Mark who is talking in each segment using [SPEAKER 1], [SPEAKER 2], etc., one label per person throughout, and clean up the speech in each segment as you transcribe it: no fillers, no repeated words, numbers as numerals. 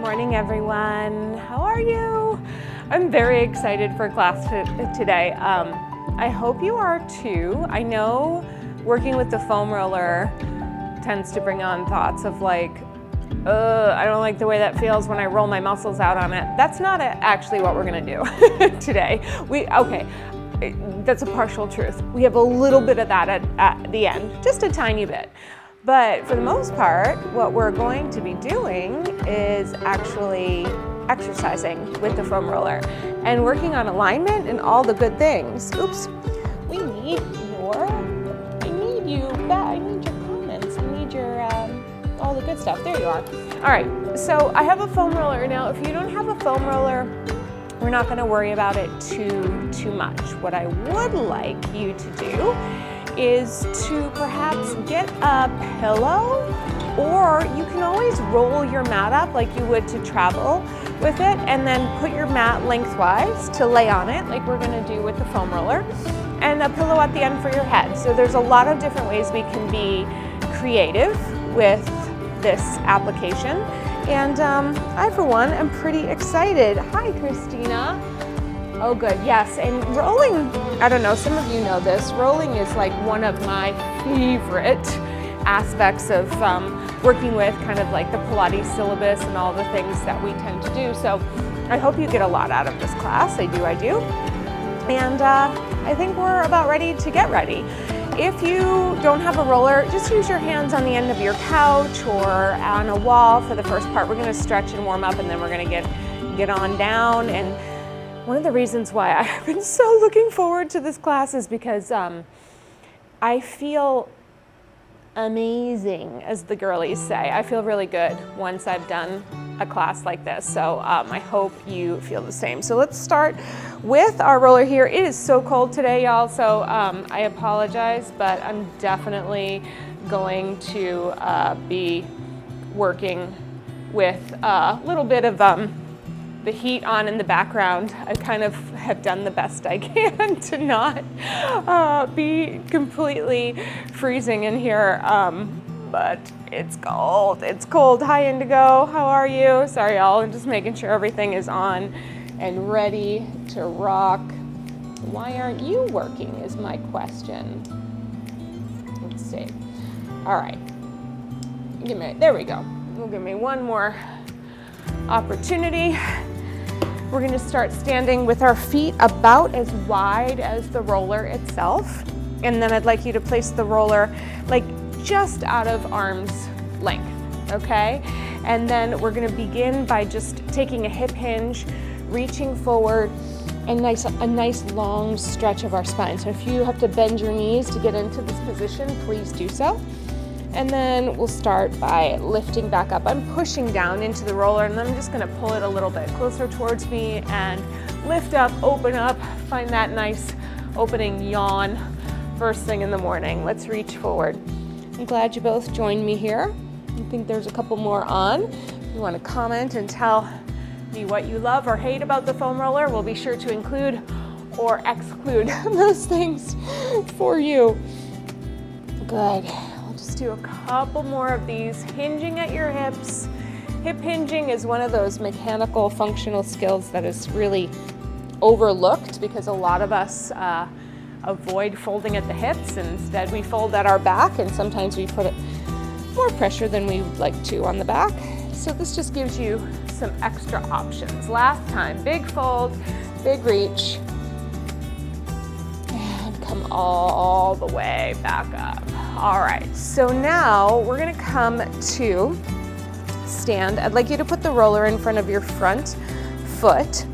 [SPEAKER 1] morning, everyone. How are you? I'm very excited for class today. I hope you are too. I know working with the foam roller tends to bring on thoughts of like, I don't like the way that feels when I roll my muscles out on it. That's not actually what we're gonna do today. That's a partial truth. We have a little bit of that at the end, just a tiny bit. But for the most part, what we're going to be doing is actually exercising with the foam roller and working on alignment and all the good things. Oops, I need your comments. I need your, all the good stuff. There you are. All right, so I have a foam roller. Now, if you don't have a foam roller, we're not gonna worry about it too much. What I would like you to do is to perhaps get a pillow, or you can always roll your mat up like you would to travel with it, and then put your mat lengthwise to lay on it like we're gonna do with the foam roller, and a pillow at the end for your head. So there's a lot of different ways we can be creative with this application. And I, for one, am pretty excited. Hi, Christina. Oh, good, yes, and rolling, I don't know, some of you know this, rolling is like one of my favorite aspects of working with kind of like the Pilates syllabus and all the things that we tend to do. So I hope you get a lot out of this class. I do. And I think we're about ready to get ready. If you don't have a roller, just use your hands on the end of your couch or on a wall for the first part. We're gonna stretch and warm up, and then we're gonna get on down. And one of the reasons why I've been so looking forward to this class is because I feel amazing, as the girlies say. I feel really good once I've done a class like this. So I hope you feel the same. So let's start with our roller here. It is so cold today, y'all, so I apologize, but I'm definitely going to be working with a little bit of the heat on in the background. I kind of have done the best I can to not be completely freezing in here, but it's cold. It's cold. Hi, Indigo. How are you? Sorry, y'all. I'm just making sure everything is on and ready to rock. Why aren't you working is my question. Let's see. All right. There we go. Give me one more opportunity. We're going to start standing with our feet about as wide as the roller itself. And then I'd like you to place the roller like just out of arm's length, okay? And then we're going to begin by just taking a hip hinge, reaching forward, and a nice long stretch of our spine. So if you have to bend your knees to get into this position, please do so. And then we'll start by lifting back up. I'm pushing down into the roller, and then I'm just gonna pull it a little bit closer towards me and lift up, open up, find that nice opening yawn first thing in the morning. Let's reach forward. I'm glad you both joined me here. I think there's a couple more on. If you wanna comment and tell me what you love or hate about the foam roller, we'll be sure to include or exclude those things for you. Good. Do a couple more of these, hinging at your hips. Hip hinging is one of those mechanical functional skills that is really overlooked because a lot of us avoid folding at the hips, and instead we fold at our back, and sometimes we put more pressure than we would like to on the back. So this just gives you some extra options. Last time, big fold, big reach, and come all the way back up. All right, so now we're gonna come to stand. I'd like you to put the roller in front of your front foot,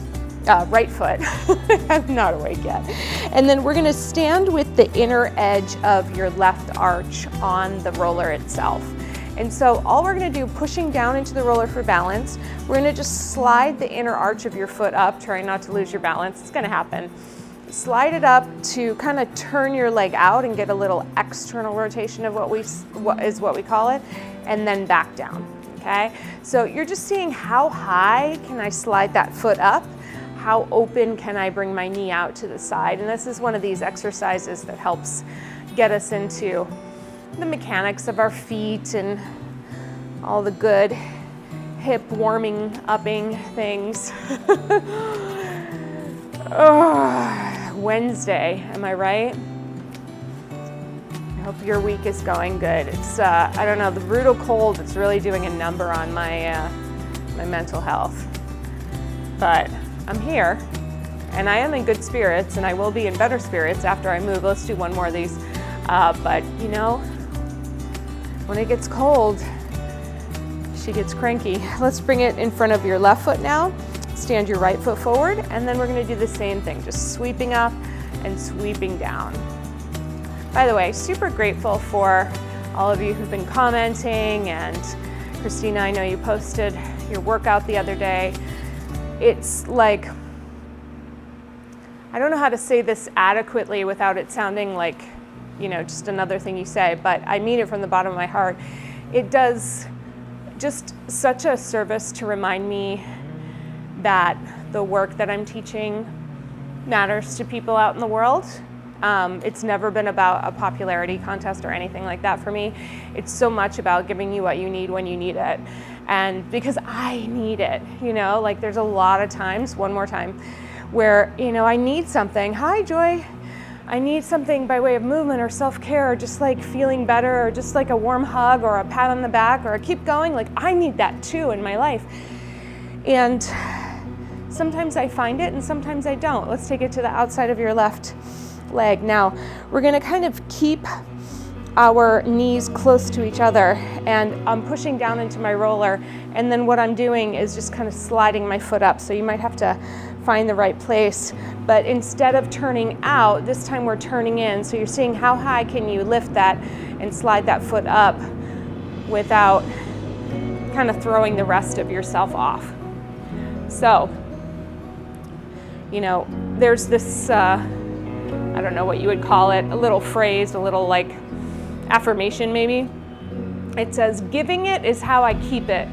[SPEAKER 1] right foot. I'm not awake yet. And then we're gonna stand with the inner edge of your left arch on the roller itself. And so all we're gonna do, pushing down into the roller for balance, we're gonna just slide the inner arch of your foot up, trying not to lose your balance. It's gonna happen. Slide it up to kind of turn your leg out and get a little external rotation of what we call it, and then back down, okay? So you're just seeing how high can I slide that foot up, how open can I bring my knee out to the side, and this is one of these exercises that helps get us into the mechanics of our feet and all the good hip warming upping things. Oh, Wednesday, am I right? I hope your week is going good. It's, I don't know, the brutal cold, it's really doing a number on my, my mental health. But I'm here, and I am in good spirits, and I will be in better spirits after I move. Let's do one more of these. But you know, when it gets cold, she gets cranky. Let's bring it in front of your left foot now. Stand your right foot forward, and then we're gonna do the same thing, just sweeping up and sweeping down. By the way, super grateful for all of you who've been commenting, and Christina, I know you posted your workout the other day. It's like, I don't know how to say this adequately without it sounding like, you know, just another thing you say, but I mean it from the bottom of my heart. It does just such a service to remind me that the work that I'm teaching matters to people out in the world. It's never been about a popularity contest or anything like that for me. It's so much about giving you what you need when you need it. And because I need it, you know, like there's a lot of times, one more time, where, you know, I need something. Hi, Joy. I need something by way of movement or self-care, or just like feeling better, or just like a warm hug or a pat on the back or a keep going. Like I need that too in my life. And sometimes I find it and sometimes I don't. Let's take it to the outside of your left leg. Now, we're gonna kind of keep our knees close to each other, and I'm pushing down into my roller, and then what I'm doing is just kind of sliding my foot up. So you might have to find the right place, but instead of turning out, this time we're turning in. So you're seeing how high can you lift that and slide that foot up without kind of throwing the rest of yourself off. So, you know, there's this, I don't know what you would call it, a little phrase, a little like affirmation maybe. It says, giving it is how I keep it.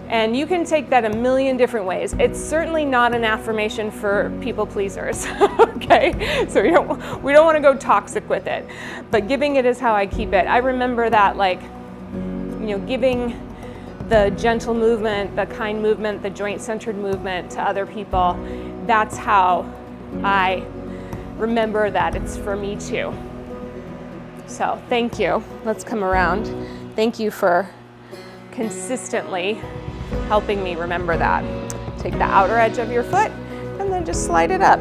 [SPEAKER 1] And you can take that a million different ways. It's certainly not an affirmation for people pleasers, okay? So we don't want to go toxic with it, but giving it is how I keep it. I remember that, like, you know, giving the gentle movement, the kind movement, the joint-centered movement to other people, that's how I remember that it's for me too. So thank you. Let's come around. Thank you for consistently helping me remember that. Take the outer edge of your foot and then just slide it up.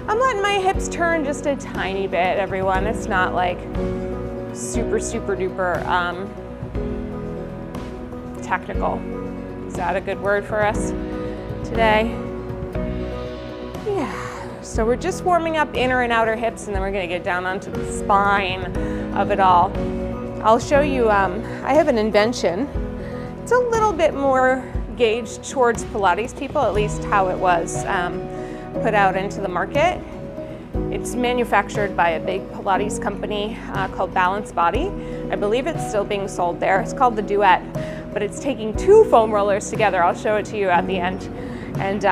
[SPEAKER 1] I'm letting my hips turn just a tiny bit, everyone. It's not like super, super duper technical. Is that a good word for us today? Yeah. So we're just warming up inner and outer hips, and then we're gonna get down onto the spine of it all. I'll show you, I have an invention. It's a little bit more gauged towards Pilates people, at least how it was put out into the market. It's manufactured by a big Pilates company called Balance Body. I believe it's still being sold there. It's called the Duet, but it's taking two foam rollers together. I'll show it to you at the end, and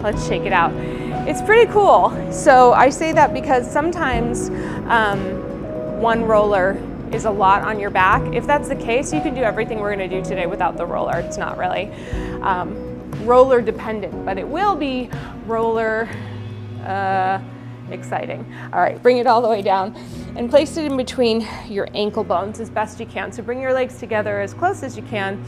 [SPEAKER 1] let's shake it out. It's pretty cool. So I say that because sometimes one roller is a lot on your back. If that's the case, you can do everything we're gonna do today without the roller. It's not really roller dependent, but it will be roller exciting. All right, bring it all the way down and place it in between your ankle bones as best you can. So bring your legs together as close as you can.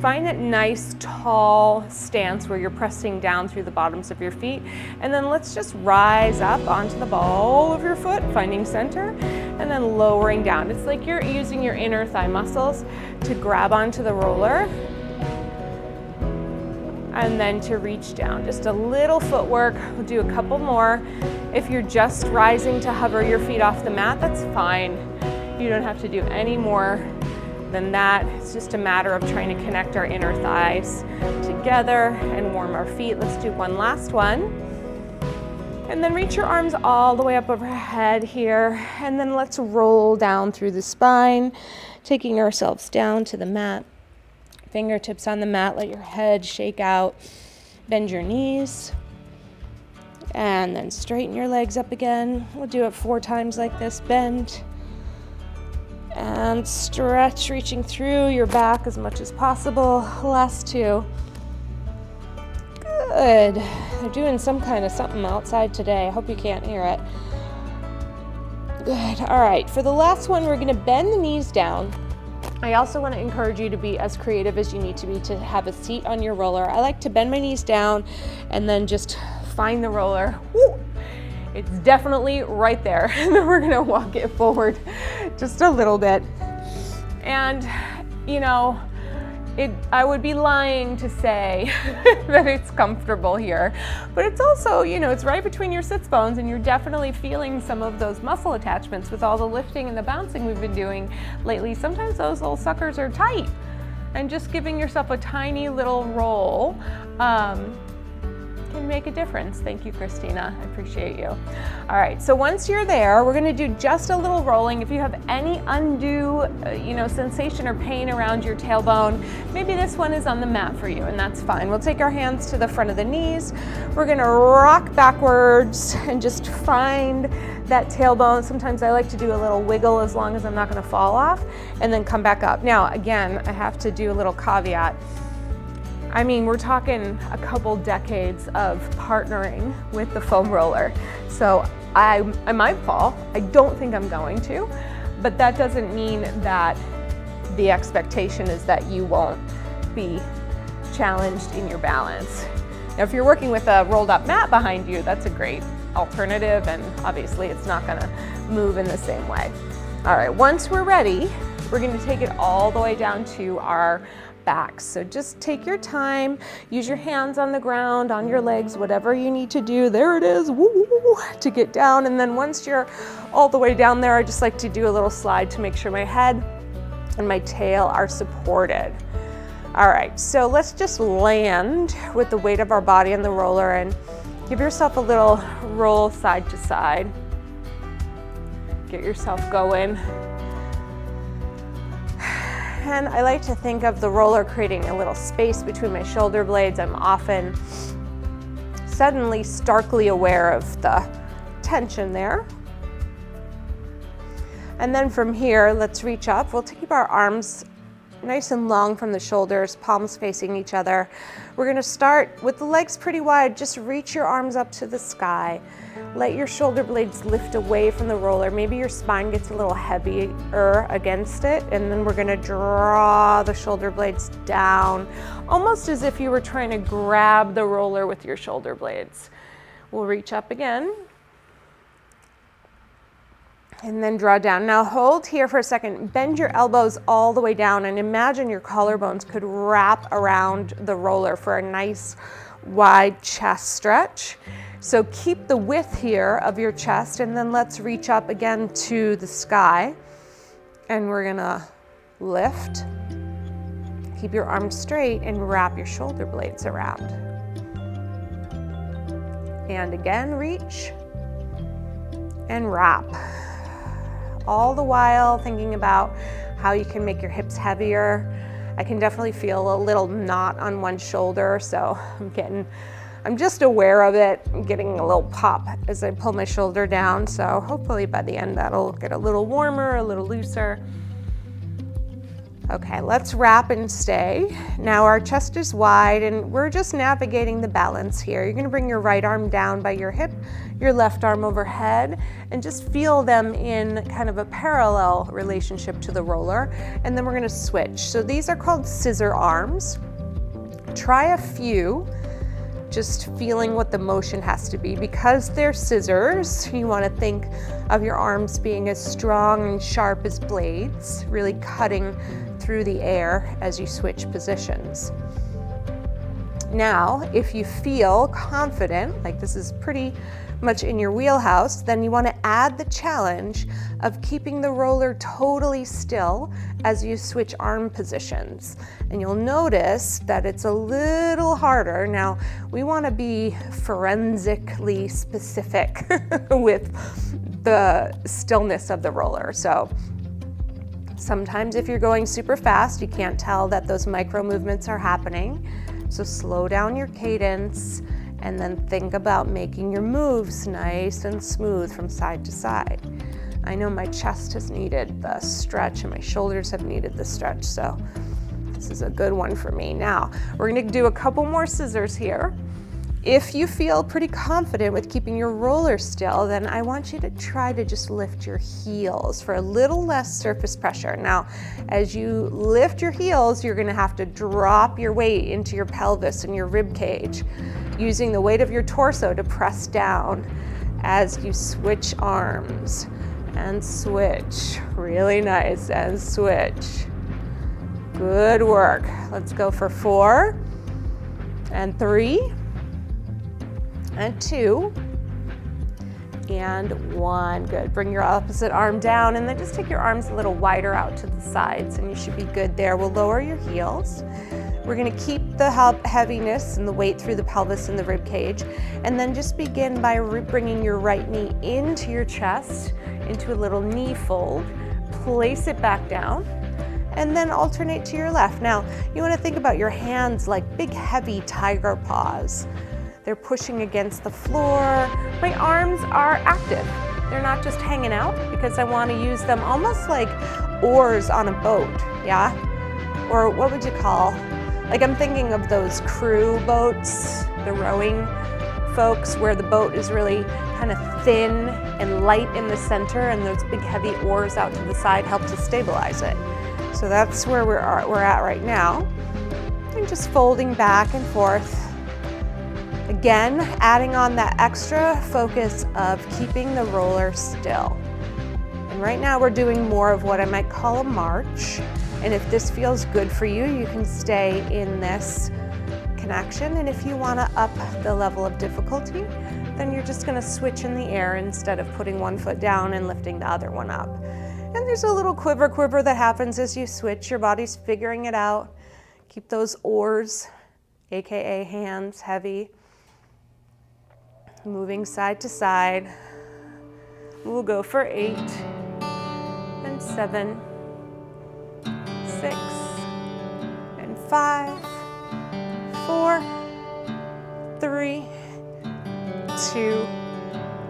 [SPEAKER 1] Find that nice tall stance where you're pressing down through the bottoms of your feet. And then let's just rise up onto the ball of your foot, finding center, and then lowering down. It's like you're using your inner thigh muscles to grab onto the roller and then to reach down. Just a little footwork. We'll do a couple more. If you're just rising to hover your feet off the mat, that's fine. You don't have to do any more than that. It's just a matter of trying to connect our inner thighs together and warm our feet. Let's do one last one. And then reach your arms all the way up overhead here. And then let's roll down through the spine, taking ourselves down to the mat. Fingertips on the mat, let your head shake out. Bend your knees. And then straighten your legs up again. We'll do it 4 times like this. Bend. And stretch, reaching through your back as much as possible. Last two. Good. They're doing some kind of something outside today. I hope you can't hear it. Good. All right. For the last one, we're going to bend the knees down. I also want to encourage you to be as creative as you need to be to have a seat on your roller. I like to bend my knees down and then just find the roller. Woo! It's definitely right there. And then we're going to walk it forward just a little bit. And, you know, I would be lying to say that it's comfortable here, but it's also, you know, it's right between your sits bones, and you're definitely feeling some of those muscle attachments with all the lifting and the bouncing we've been doing lately. Sometimes those little suckers are tight, and just giving yourself a tiny little roll can make a difference. Thank you, Christina. I appreciate you. All right, so once you're there, we're going to do just a little rolling. If you have any undue, sensation or pain around your tailbone, maybe this one is on the mat for you, and that's fine. We'll take our hands to the front of the knees. We're going to rock backwards and just find that tailbone. Sometimes I like to do a little wiggle as long as I'm not going to fall off, and then come back up. Now, again, I have to do a little caveat. I mean, we're talking a couple decades of partnering with the foam roller. So I might fall. I don't think I'm going to, but that doesn't mean that the expectation is that you won't be challenged in your balance. Now, if you're working with a rolled up mat behind you, that's a great alternative, and obviously it's not gonna move in the same way. All right, once we're ready, we're gonna take it all the way down to our backs. So just take your time, use your hands on the ground, on your legs, whatever you need to do. There it is, woo, to get down. And then once you're all the way down there, I just like to do a little slide to make sure my head and my tail are supported. All right, so let's just land with the weight of our body on the roller and give yourself a little roll side to side. Get yourself going. And I like to think of the roller creating a little space between my shoulder blades. I'm often suddenly starkly aware of the tension there. And then from here, let's reach up. We'll keep our arms nice and long from the shoulders, palms facing each other. We're gonna start with the legs pretty wide. Just reach your arms up to the sky. Let your shoulder blades lift away from the roller. Maybe your spine gets a little heavier against it, and then we're gonna draw the shoulder blades down, almost as if you were trying to grab the roller with your shoulder blades. We'll reach up again. And then draw down. Now hold here for a second. Bend your elbows all the way down and imagine your collarbones could wrap around the roller for a nice wide chest stretch. So keep the width here of your chest, and then let's reach up again to the sky. And we're gonna lift. Keep your arms straight and wrap your shoulder blades around. And again, reach and wrap. All the while thinking about how you can make your hips heavier. I can definitely feel a little knot on one shoulder, so I'm just aware of it. I'm getting a little pop as I pull my shoulder down, so hopefully by the end that'll get a little warmer, a little looser. Okay, let's wrap and stay. Now our chest is wide and we're just navigating the balance here. You're gonna bring your right arm down by your hip, your left arm overhead, and just feel them in kind of a parallel relationship to the roller. And then we're gonna switch. So these are called scissor arms. Try a few, just feeling what the motion has to be. Because they're scissors, you wanna think of your arms being as strong and sharp as blades, really cutting through the air as you switch positions. Now, if you feel confident, like this is pretty much in your wheelhouse, then you want to add the challenge of keeping the roller totally still as you switch arm positions. And you'll notice that it's a little harder. Now, we want to be forensically specific with the stillness of the roller. So sometimes if you're going super fast, you can't tell that those micro movements are happening. So slow down your cadence and then think about making your moves nice and smooth from side to side. I know my chest has needed the stretch and my shoulders have needed the stretch, so this is a good one for me. Now, we're gonna do a couple more scissors here. If you feel pretty confident with keeping your roller still, then I want you to try to just lift your heels for a little less surface pressure. Now, as you lift your heels, you're gonna have to drop your weight into your pelvis and your rib cage, using the weight of your torso to press down as you switch arms. And switch, really nice, and switch. Good work. Let's go for 4, and 3, and 2, and 1. Good. Bring your opposite arm down, and then just take your arms a little wider out to the sides, and you should be good there. We'll lower your heels. We're gonna keep the heaviness and the weight through the pelvis and the rib cage, and then just begin by bringing your right knee into your chest, into a little knee fold. Place it back down, and then alternate to your left. Now, you wanna think about your hands like big, heavy tiger paws. They're pushing against the floor. My arms are active. They're not just hanging out, because I wanna use them almost like oars on a boat, yeah? Or what would you call, like I'm thinking of those crew boats, the rowing folks, where the boat is really kind of thin and light in the center, and those big heavy oars out to the side help to stabilize it. So that's where we're at right now. And just folding back and forth. Again, adding on that extra focus of keeping the roller still. And right now we're doing more of what I might call a march. And if this feels good for you, you can stay in this connection. And if you want to up the level of difficulty, then you're just going to switch in the air instead of putting one foot down and lifting the other one up. And there's a little quiver that happens as you switch. Your body's figuring it out. Keep those oars, AKA hands, heavy. Moving side to side. We'll go for 8 and 7, 6 and 5, 4, 3, 2,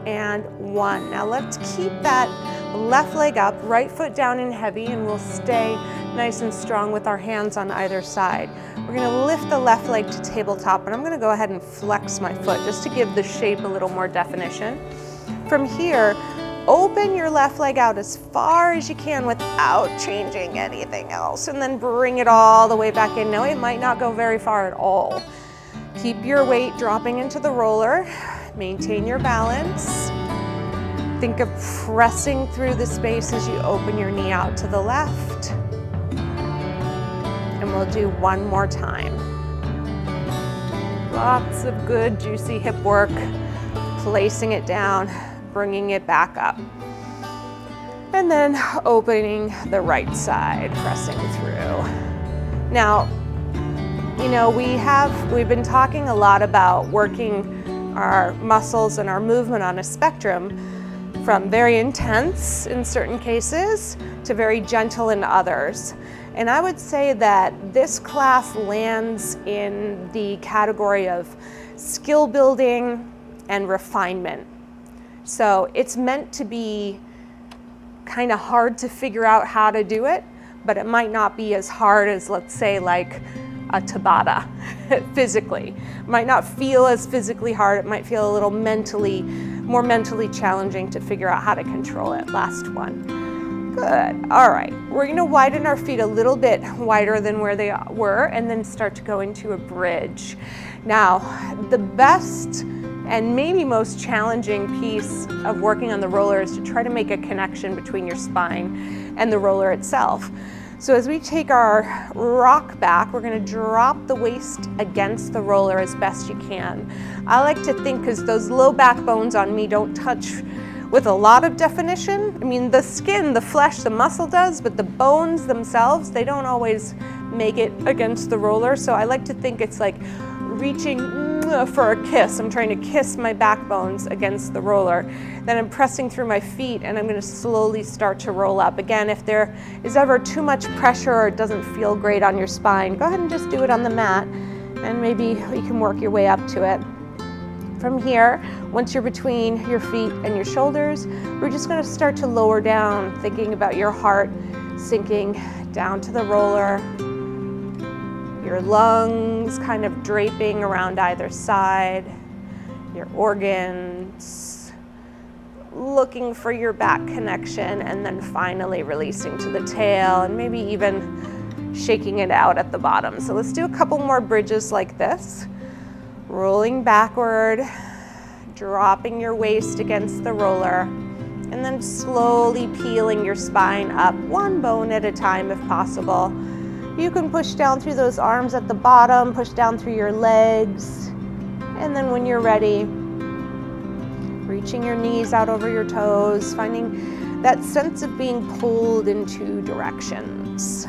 [SPEAKER 1] and 1. Now let's keep that left leg up, right foot down and heavy, and we'll stay nice and strong with our hands on either side. We're gonna lift the left leg to tabletop, and I'm gonna go ahead and flex my foot just to give the shape a little more definition. From here, open your left leg out as far as you can without changing anything else, and then bring it all the way back in. Now, it might not go very far at all. Keep your weight dropping into the roller. Maintain your balance. Think of pressing through the space as you open your knee out to the left. And we'll do one more time. Lots of good, juicy hip work. Placing it down, bringing it back up. And then opening the right side, pressing through. Now, you know, we've been talking a lot about working our muscles and our movement on a spectrum, from very intense in certain cases to very gentle in others. And I would say that this class lands in the category of skill building and refinement. So it's meant to be kind of hard to figure out how to do it, but it might not be as hard as, let's say, like a Tabata physically. It might not feel as physically hard. It might feel a little more mentally challenging to figure out how to control it. Last one. Good. All right. We're going to widen our feet a little bit wider than where they were, and then start to go into a bridge. Now, the best and maybe most challenging piece of working on the roller is to try to make a connection between your spine and the roller itself. So as we take our rock back, we're going to drop the waist against the roller as best you can. I like to think, because those low back bones on me don't touch with a lot of definition. I mean, the skin, the flesh, the muscle does, but the bones themselves, they don't always make it against the roller. So I like to think it's like reaching for a kiss. I'm trying to kiss my backbones against the roller. Then I'm pressing through my feet, and I'm going to slowly start to roll up. Again, if there is ever too much pressure or it doesn't feel great on your spine, go ahead and just do it on the mat, and maybe you can work your way up to it. From here, once you're between your feet and your shoulders, we're just going to start to lower down, thinking about your heart sinking down to the roller, your lungs kind of draping around either side, your organs, looking for your back connection, and then finally releasing to the tail and maybe even shaking it out at the bottom. So let's do a couple more bridges like this. Rolling backward, dropping your waist against the roller, and then slowly peeling your spine up, one bone at a time if possible. You can push down through those arms at the bottom, push down through your legs, and then when you're ready, reaching your knees out over your toes, finding that sense of being pulled in two directions.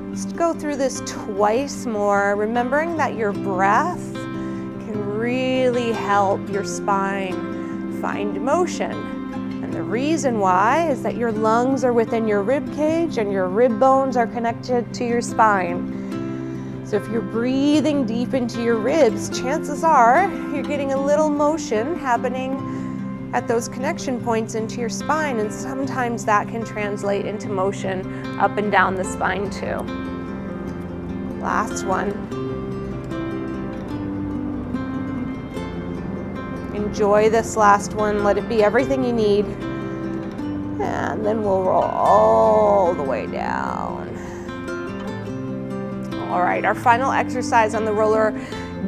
[SPEAKER 1] Let's go through this twice more, remembering that your breath can really help your spine find motion. And the reason why is that your lungs are within your rib cage and your rib bones are connected to your spine. So if you're breathing deep into your ribs, chances are you're getting a little motion happening at those connection points into your spine, and sometimes that can translate into motion up and down the spine too. Last one. Enjoy this last one. Let it be everything you need. And then we'll roll all the way down. All right, our final exercise on the roller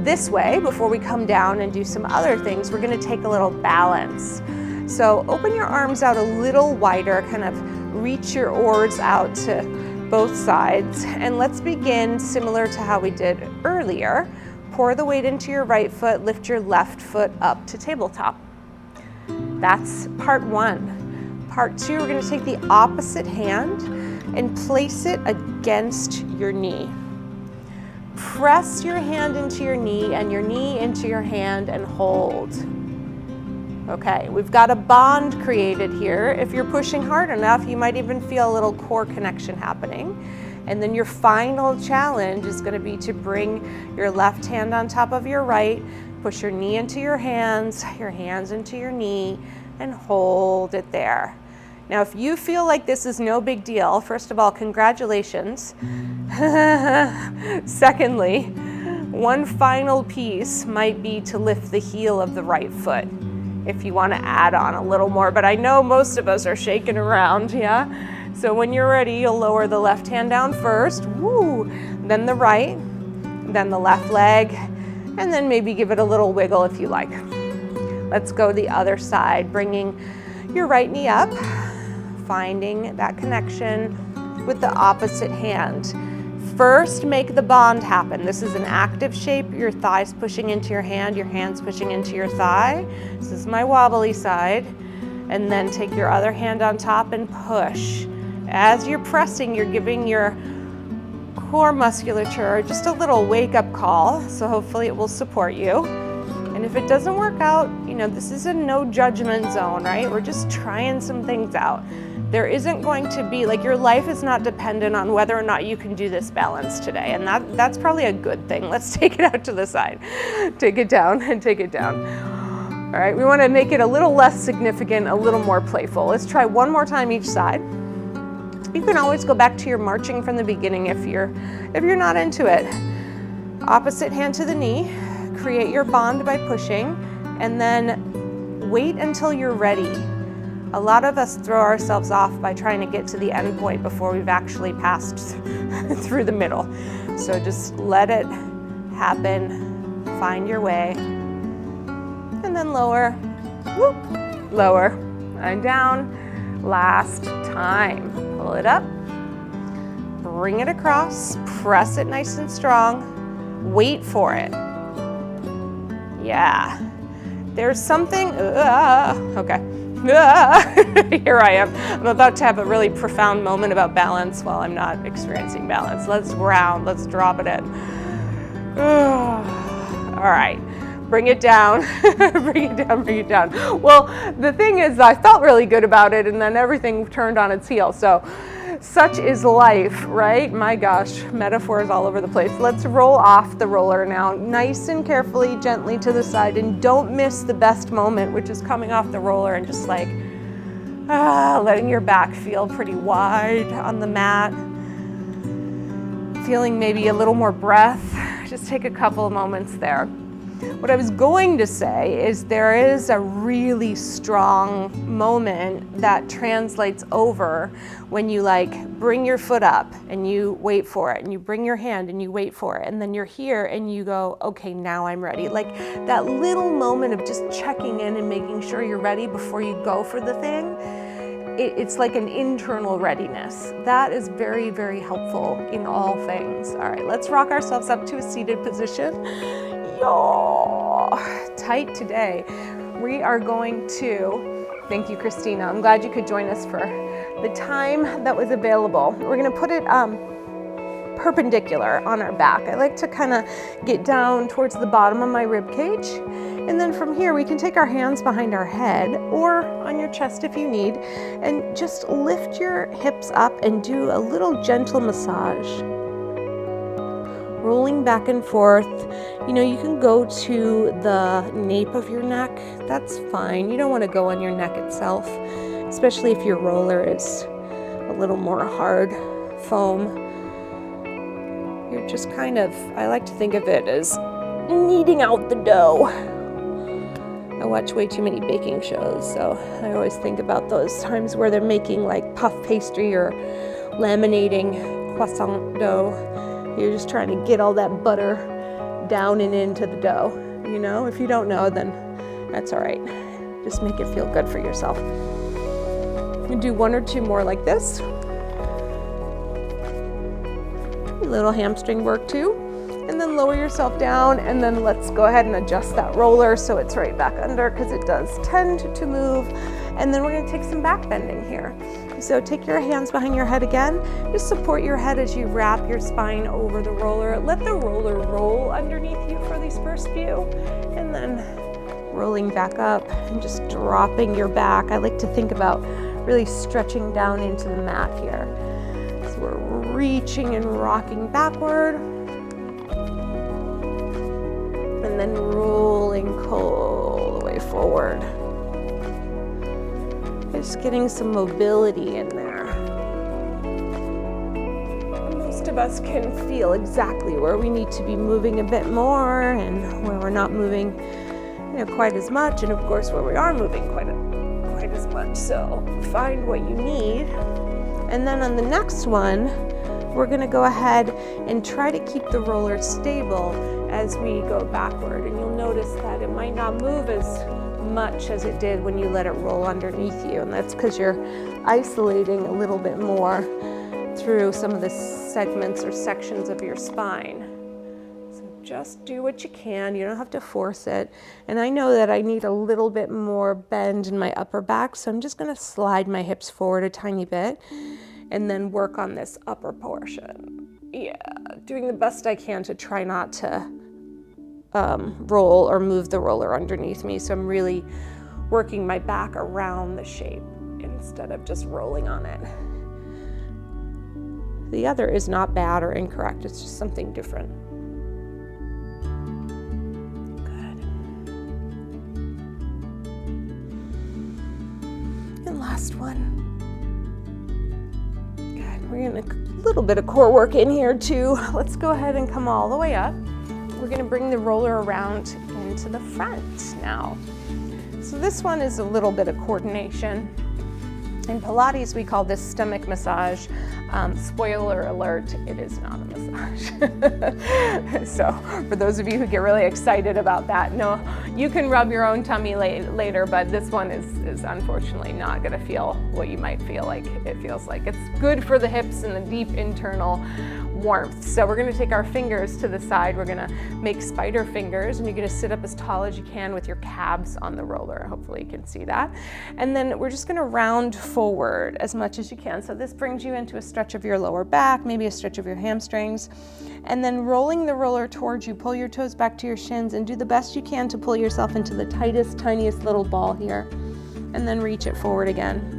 [SPEAKER 1] this way, before we come down and do some other things, we're gonna take a little balance. So open your arms out a little wider, kind of reach your oars out to both sides. And let's begin similar to how we did earlier. Pour the weight into your right foot, lift your left foot up to tabletop. That's part one. Part two, we're gonna take the opposite hand and place it against your knee. Press your hand into your knee and your knee into your hand and hold. Okay, we've got a bond created here. If you're pushing hard enough, you might even feel a little core connection happening. And then your final challenge is going to be to bring your left hand on top of your right, push your knee into your hands into your knee, and hold it there. Now, if you feel like this is no big deal, first of all, congratulations. Secondly, one final piece might be to lift the heel of the right foot if you want to add on a little more, but I know most of us are shaking around, yeah? So when you're ready, you'll lower the left hand down first, woo, then the right, then the left leg, and then maybe give it a little wiggle if you like. Let's go the other side, bringing your right knee up, finding that connection with the opposite hand. First, make the bond happen. This is an active shape, your thighs pushing into your hands pushing into your thigh. This is my wobbly side. And then take your other hand on top and push. As you're pressing, you're giving your core musculature just a little wake-up call, so hopefully it will support you. And if it doesn't work out, you know, this is a no judgment zone, right? We're just trying some things out. There isn't going to be, like, your life is not dependent on whether or not you can do this balance today, and that's probably a good thing. Let's take it out to the side. Take it down and take it down. All right, we want to make it a little less significant, a little more playful. Let's try one more time each side. You can always go back to your marching from the beginning if you're not into it. Opposite hand to the knee, create your bond by pushing, and then wait until you're ready. A lot of us throw ourselves off by trying to get to the end point before we've actually passed through the middle. So just let it happen, find your way, and then lower, whoop, lower, and down, last time. Pull it up, bring it across, press it nice and strong, wait for it. Yeah, there's something, okay. Here I am. I'm about to have a really profound moment about balance while I'm not experiencing balance. Let's ground, let's drop it in. All right, bring it down, bring it down, bring it down. Well, the thing is, I felt really good about it, and then everything turned on its heel. So Such is life, right? My gosh, metaphors all over the place. Let's roll off the roller now, nice and carefully, gently to the side, and don't miss the best moment, which is coming off the roller and just like letting your back feel pretty wide on the mat. Feeling maybe a little more breath. Just take a couple of moments there. What I was going to say is there is a really strong moment that translates over when you like bring your foot up and you wait for it, and you bring your hand and you wait for it, and then you're here and you go, okay, now I'm ready. Like that little moment of just checking in and making sure you're ready before you go for the thing. It's like an internal readiness. That is very, very helpful in all things. All right, let's rock ourselves up to a seated position. Yo, tight today. We are going to, thank you, Christina. I'm glad you could join us for the time that was available. We're gonna put it perpendicular on our back. I like to kind of get down towards the bottom of my rib cage. And then from here, we can take our hands behind our head or on your chest if you need, and just lift your hips up and do a little gentle massage. Rolling back and forth. You know, you can go to the nape of your neck. That's fine. You don't want to go on your neck itself, especially if your roller is a little more hard foam. You're just kind of, I like to think of it as kneading out the dough. I watch way too many baking shows, so I always think about those times where they're making like puff pastry or laminating croissant dough. You're just trying to get all that butter down and into the dough. You know, if you don't know, then that's all right. Just make it feel good for yourself. You can do one or two more like this. A little hamstring work too. And then lower yourself down, and then let's go ahead and adjust that roller so it's right back under, because it does tend to move. And then we're going to take some back bending here. So take your hands behind your head again. Just support your head as you wrap your spine over the roller. Let the roller roll underneath you for these first few, and then rolling back up and just dropping your back. I like to think about really stretching down into the mat here. So we're reaching and rocking backward, and then rolling all the way forward. Just getting some mobility in there. Most of us can feel exactly where we need to be moving a bit more and where we're not moving, quite as much, and of course where we are moving quite as much. So find what you need. And then on the next one, we're going to go ahead and try to keep the roller stable as we go backward. And you'll notice that it might not move as much as it did when you let it roll underneath you. And that's because you're isolating a little bit more through some of the segments or sections of your spine. So just do what you can. You don't have to force it. And I know that I need a little bit more bend in my upper back, so I'm just going to slide my hips forward a tiny bit and then work on this upper portion. Yeah, doing the best I can to try not to roll or move the roller underneath me. So I'm really working my back around the shape instead of just rolling on it. The other is not bad or incorrect, it's just something different. Good. And last one. Good, we're gonna a little bit of core work in here too. Let's go ahead and come all the way up. We're gonna bring the roller around into the front now. So this one is a little bit of coordination. In Pilates, we call this stomach massage. Spoiler alert, it is not a massage. So for those of you who get really excited about that, no, you can rub your own tummy later, but this one is unfortunately not gonna feel what you might feel like it feels like. It's good for the hips and the deep internal warmth. So we're gonna take our fingers to the side. We're gonna make spider fingers, and you're gonna sit up as tall as you can with your calves on the roller. Hopefully you can see that. And then we're just gonna round forward as much as you can. So this brings you into a stretch of your lower back, maybe a stretch of your hamstrings. And then rolling the roller towards you, pull your toes back to your shins and do the best you can to pull yourself into the tightest, tiniest little ball here. And then reach it forward again.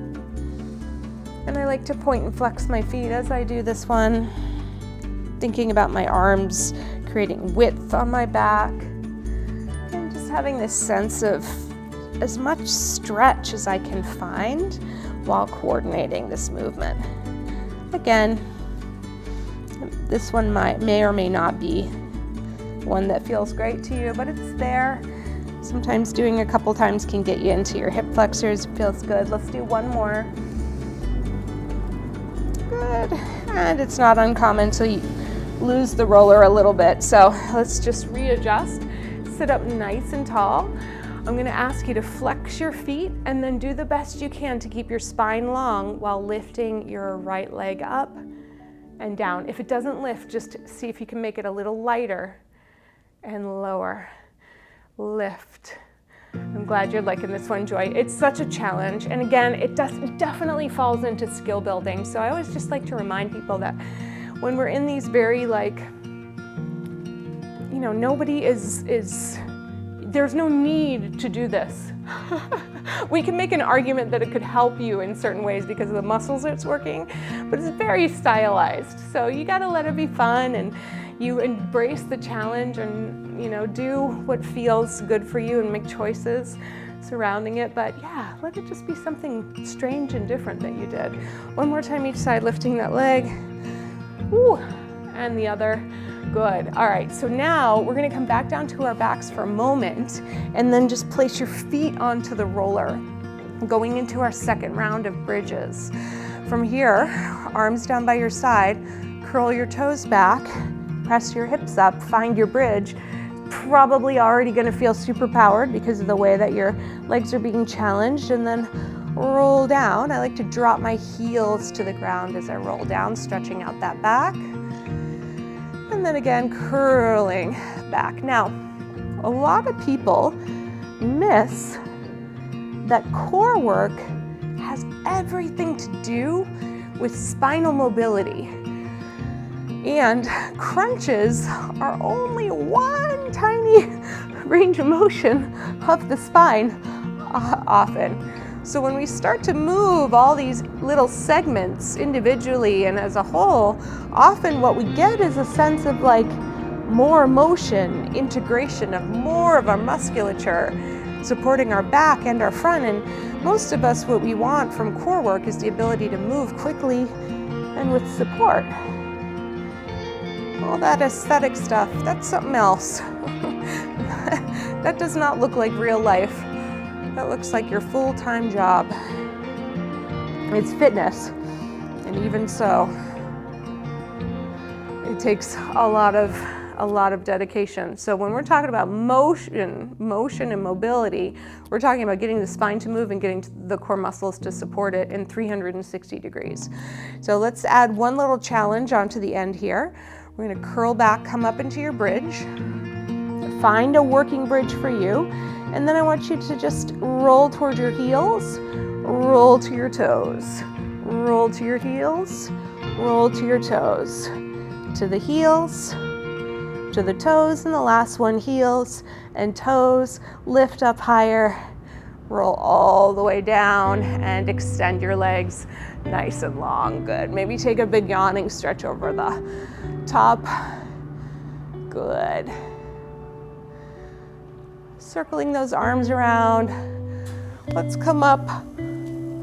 [SPEAKER 1] And I like to point and flex my feet as I do this one, thinking about my arms, creating width on my back, and just having this sense of as much stretch as I can find while coordinating this movement. Again, this one may or may not be one that feels great to you, but it's there. Sometimes doing a couple times can get you into your hip flexors. It feels good. Let's do one more. Good. And it's not uncommon to lose the roller a little bit. So let's just readjust. Sit up nice and tall. I'm going to ask you to flex your feet and then do the best you can to keep your spine long while lifting your right leg up and down. If it doesn't lift, just see if you can make it a little lighter and lower. Lift. I'm glad you're liking this one, Joy. It's such a challenge. And again, it definitely falls into skill building. So I always just like to remind people that when we're in these very nobody is there's no need to do this. We can make an argument that it could help you in certain ways because of the muscles it's working, but it's very stylized. So you gotta let it be fun, and you embrace the challenge, and do what feels good for you and make choices surrounding it. But yeah, let it just be something strange and different that you did. One more time each side, lifting that leg. Woo, and the other. Good. All right, so now we're going to come back down to our backs for a moment and then just place your feet onto the roller, going into our second round of bridges. From here, arms down by your side, curl your toes back, press your hips up, find your bridge. Probably already going to feel super powered because of the way that your legs are being challenged, and then roll down. I like to drop my heels to the ground as I roll down, stretching out that back. And then again, curling back. Now, a lot of people miss that core work has everything to do with spinal mobility. And crunches are only one tiny range of motion of the spine often. So when we start to move all these little segments individually and as a whole, often what we get is a sense of more motion, integration of more of our musculature, supporting our back and our front. And most of us, what we want from core work is the ability to move quickly and with support. All that aesthetic stuff, that's something else. That does not look like real life. That looks like your full-time job. It's fitness, and even so, it takes a lot of dedication. So when we're talking about motion and mobility, we're talking about getting the spine to move and getting the core muscles to support it in 360 degrees. So let's add one little challenge onto the end here. We're going to curl back, come up into your bridge, find a working bridge for you. And then I want you to just roll toward your heels, roll to your toes, roll to your heels, roll to your toes, to the heels, to the toes, and the last one, heels and toes, lift up higher, roll all the way down, and extend your legs nice and long. Good. Maybe take a big yawning stretch over the top. Good. Circling those arms around. Let's come up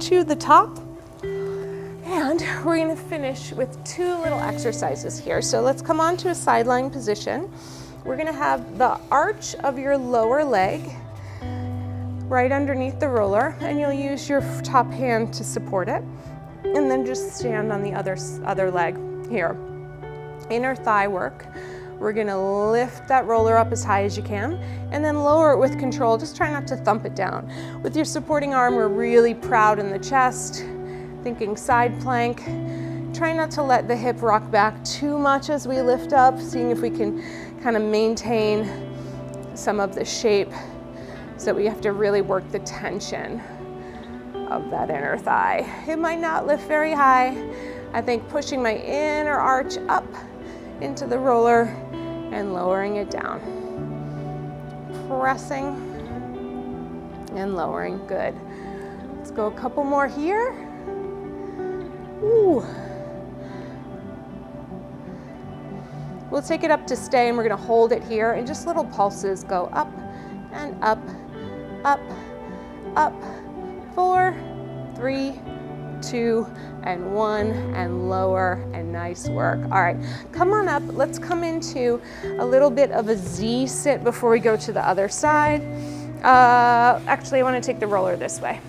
[SPEAKER 1] to the top, and we're going to finish with two little exercises here. So let's come on to a sideline position. We're going to have the arch of your lower leg right underneath the roller, and you'll use your top hand to support it, and then just stand on the other leg here. Inner thigh work. We're gonna lift that roller up as high as you can and then lower it with control. Just try not to thump it down. With your supporting arm, we're really proud in the chest, thinking side plank. Try not to let the hip rock back too much as we lift up, seeing if we can kind of maintain some of the shape so we have to really work the tension of that inner thigh. It might not lift very high. I think pushing my inner arch up into the roller and lowering it down. Pressing and lowering, good. Let's go a couple more here. Ooh. We'll take it up to stay, and we're going to hold it here, and just little pulses go up and up, up, up. 4, 3, 2, and 1, and lower, and nice work. All right, come on up. Let's come into a little bit of a Z sit before we go to the other side. Actually, I want to take the roller this way.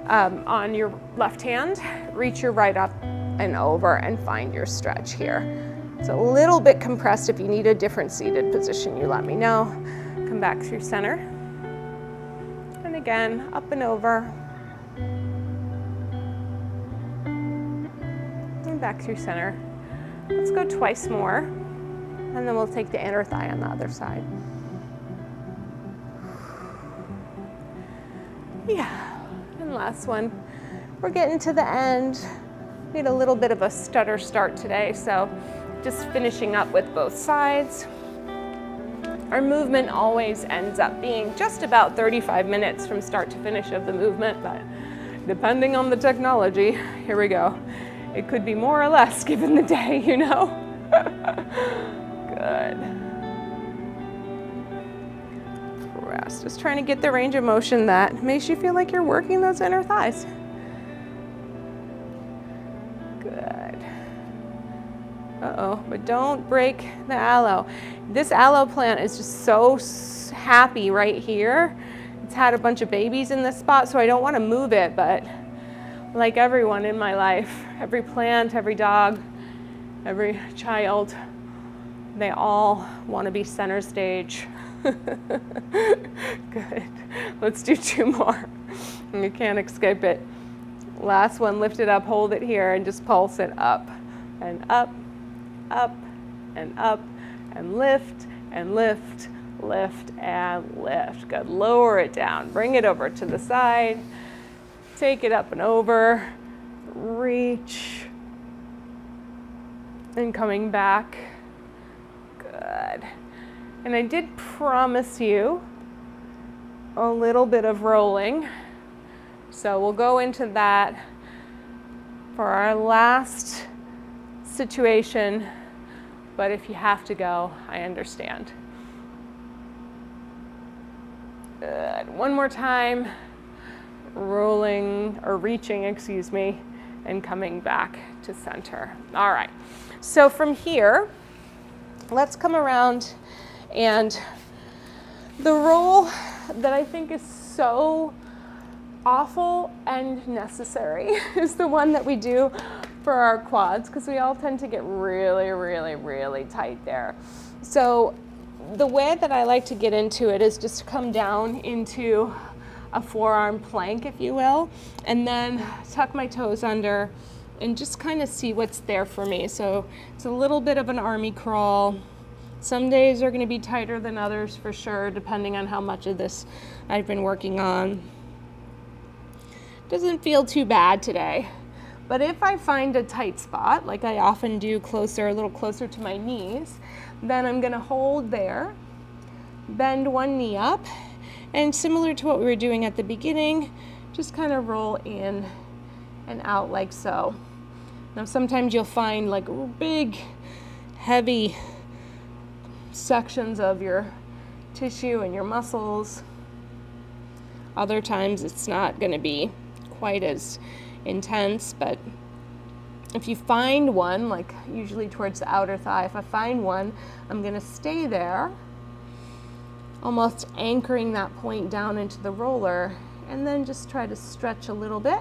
[SPEAKER 1] On your left hand, reach your right up and over and find your stretch here. It's a little bit compressed. If you need a different seated position, you let me know. Come back through center. And again, up and over. And back through center. Let's go twice more. And then we'll take the inner thigh on the other side. Yeah, and last one. We're getting to the end. Need a little bit of a stutter start today, so just finishing up with both sides. Our movement always ends up being just about 35 minutes from start to finish of the movement, but depending on the technology, here we go. It could be more or less given the day, you know? Good. Rest. Just trying to get the range of motion that makes you feel like you're working those inner thighs. Good. Uh-oh, but don't break the aloe. This aloe plant is just so happy right here. It's had a bunch of babies in this spot, so I don't want to move it, but like everyone in my life, every plant, every dog, every child, they all want to be center stage. Good. Let's do 2 more. You can't escape it. Last one, lift it up, hold it here, and just pulse it up and up, up and up, and lift and lift, lift and lift. Good. Lower it down. Bring it over to the side. Take it up and over. Reach. And coming back. Good. And I did promise you a little bit of rolling. So we'll go into that for our last situation. But if you have to go, I understand. Good. One more time. Rolling, or reaching, excuse me, and coming back to center. All right. So from here, let's come around, and the roll that I think is so awful and necessary is the one that we do for our quads, because we all tend to get really, really, really tight there. So the way that I like to get into it is just to come down into a forearm plank, if you will, and then tuck my toes under and just kind of see what's there for me. So it's a little bit of an army crawl. Some days are going to be tighter than others for sure, depending on how much of this I've been working on. Doesn't feel too bad today. But if I find a tight spot, like I often do closer, a little closer to my knees, then I'm going to hold there, bend one knee up, and similar to what we were doing at the beginning, just kind of roll in and out like so. Now sometimes you'll find like big, heavy sections of your tissue and your muscles. Other times it's not going to be quite as intense, but if you find one, like usually towards the outer thigh, if I find one, I'm going to stay there, almost anchoring that point down into the roller, and then just try to stretch a little bit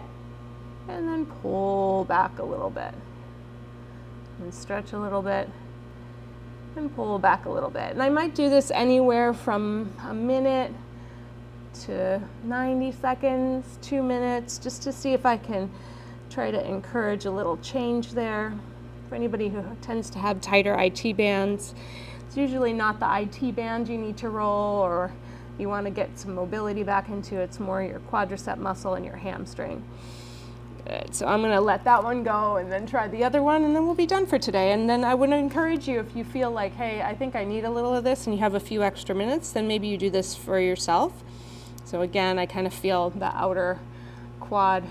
[SPEAKER 1] and then pull back a little bit and stretch a little bit and pull back a little bit. And I might do this anywhere from a minute to 90 seconds, 2 minutes, just to see if I can try to encourage a little change there. For anybody who tends to have tighter IT bands, it's usually not the IT band you need to roll or you want to get some mobility back into. It's more your quadricep muscle and your hamstring. Good. So I'm going to let that one go and then try the other one, and then we'll be done for today. And then I would encourage you, if you feel like, hey, I think I need a little of this, and you have a few extra minutes, then maybe you do this for yourself. So again, I kind of feel the outer quad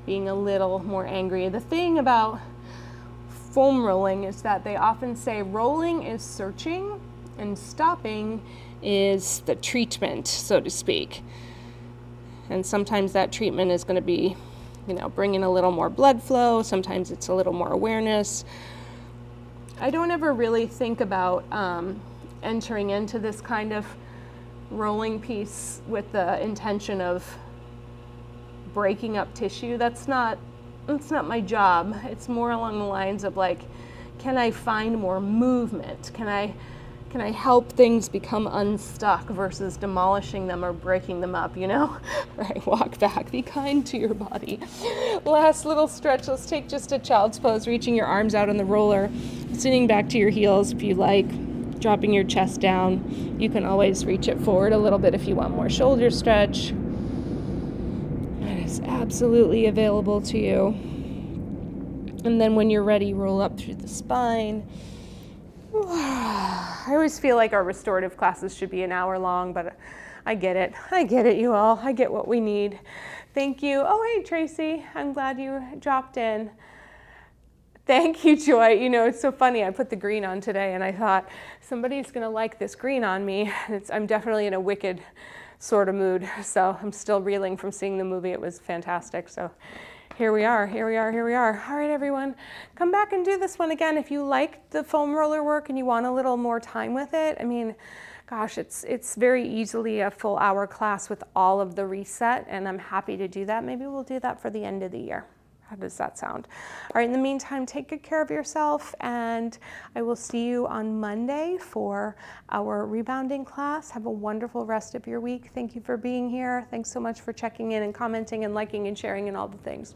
[SPEAKER 1] being a little more angry. The thing about foam rolling is that they often say rolling is searching and stopping is the treatment, so to speak. And sometimes that treatment is going to be, you know, bringing a little more blood flow. Sometimes it's a little more awareness. I don't ever really think about entering into this kind of rolling piece with the intention of breaking up tissue. That's not my job. It's more along the lines of like, can I find more movement? Can I help things become unstuck versus demolishing them or breaking them up, you know? Right, walk back, be kind to your body. Last little stretch, let's take just a child's pose, reaching your arms out on the roller, sitting back to your heels if you like, dropping your chest down. You can always reach it forward a little bit if you want more shoulder stretch. That is absolutely available to you. And then when you're ready, roll up through the spine. I always feel like our restorative classes should be an hour long, but I get it. I get it, you all. I get what we need. Thank you. Oh, hey, Tracy. I'm glad you dropped in. Thank you, Joy. You know, it's so funny. I put the green on today, and I thought, somebody's going to like this green on me. I'm definitely in a wicked sort of mood, so I'm still reeling from seeing the movie. It was fantastic, so here we are. All right, everyone, come back and do this one again. If you like the foam roller work and you want a little more time with it, I mean, gosh, it's very easily a full hour class with all of the reset, and I'm happy to do that. Maybe we'll do that for the end of the year. How does that sound? All right, in the meantime, take good care of yourself, and I will see you on Monday for our rebounding class. Have a wonderful rest of your week. Thank you for being here. Thanks so much for checking in and commenting and liking and sharing and all the things.